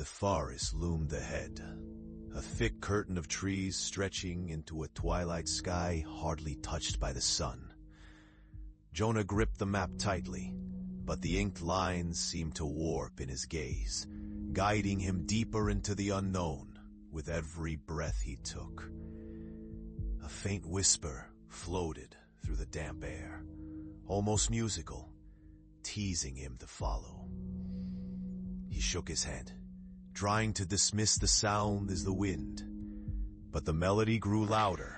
forest loomed ahead, a thick curtain of trees stretching into a twilight sky hardly touched by the sun. Jonah gripped the map tightly, but the inked lines seemed to warp in his gaze, guiding him deeper into the unknown with every breath he took. A faint whisper floated through the damp air, almost musical, teasing him to follow. He shook his head, trying to dismiss the sound as the wind, but the melody grew louder,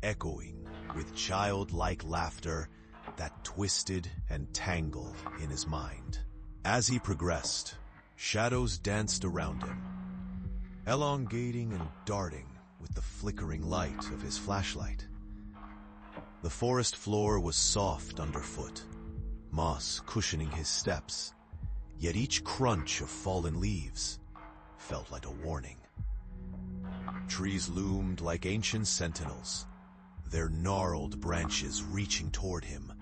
echoing with childlike laughter that twisted and tangled in his mind. As he progressed, shadows danced around him, elongating and darting with the flickering light of his flashlight. The forest floor was soft underfoot, moss cushioning his steps, yet each crunch of fallen leaves felt like a warning. Trees loomed like ancient sentinels, their gnarled branches reaching toward him,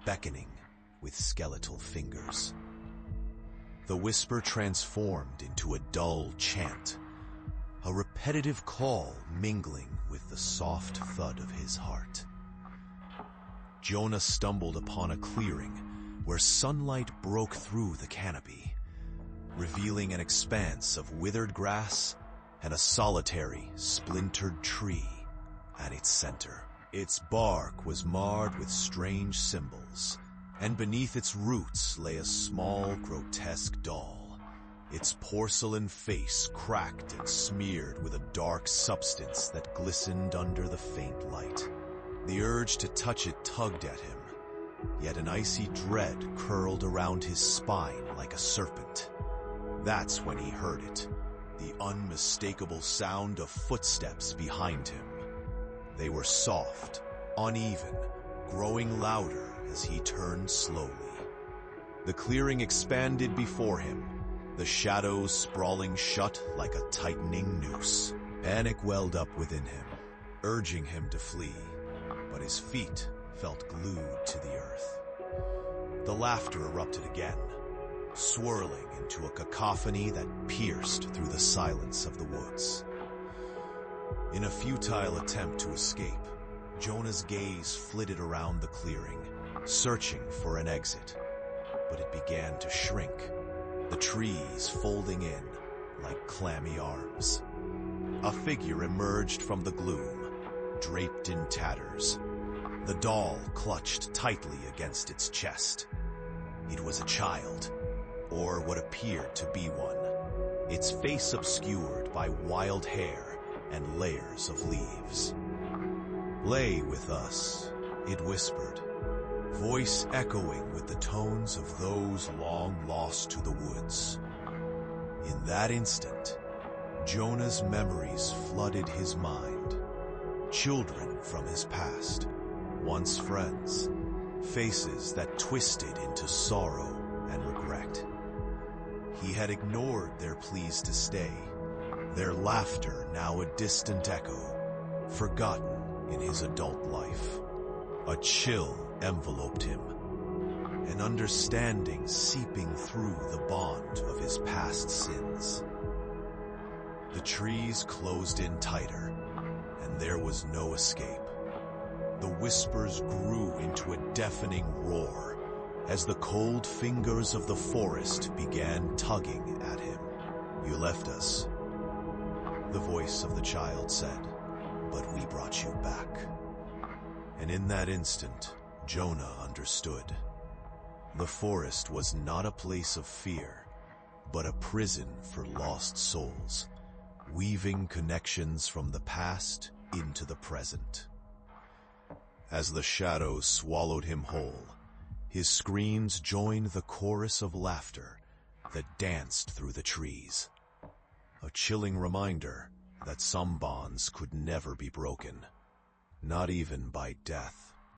beckoning with skeletal fingers. The whisper transformed into a dull chant, a repetitive call mingling with the soft thud of his heart. Jonah stumbled upon a clearing where sunlight broke through the canopy, revealing an expanse of withered grass and a solitary, splintered tree at its center. Its bark was marred with strange symbols, and beneath its roots lay a small, grotesque doll, its porcelain face cracked and smeared with a dark substance that glistened under the faint light. The urge to touch it tugged at him, yet an icy dread curled around his spine like a serpent. That's when he heard it, the unmistakable sound of footsteps behind him. They were soft, uneven, growing louder as he turned slowly. The clearing expanded before him, the shadows sprawling shut like a tightening noose. Panic welled up within him, urging him to flee, but his feet felt glued to the earth. The laughter erupted again, swirling into a cacophony that pierced through the silence of the woods. In a futile attempt to escape, Jonah's gaze flitted around the clearing, searching for an exit, but it began to shrink, the trees folding in like clammy arms. A figure emerged from the gloom, draped in tatters. The doll clutched tightly against its chest. It was a child, or what appeared to be one, its face obscured by wild hair and layers of leaves. "Lay with us," it whispered, voice echoing with the tones of those long lost to the woods. In that instant, Jonah's memories flooded his mind. Children from his past, once friends, faces that twisted into sorrow and regret. He had ignored their pleas to stay, their laughter now a distant echo, forgotten in his adult life. A chill enveloped him, an understanding seeping through the bond of his past sins. The trees closed in tighter, and there was no escape. The whispers grew into a deafening roar as the cold fingers of the forest began tugging at him. "You left us," the voice of the child said, "but we brought you back." And in that instant, Jonah understood. The forest was not a place of fear, but a prison for lost souls, weaving connections from the past into the present. As the shadows swallowed him whole, his screams joined the chorus of laughter that danced through the trees. A chilling reminder that some bonds could never be broken, not even by death.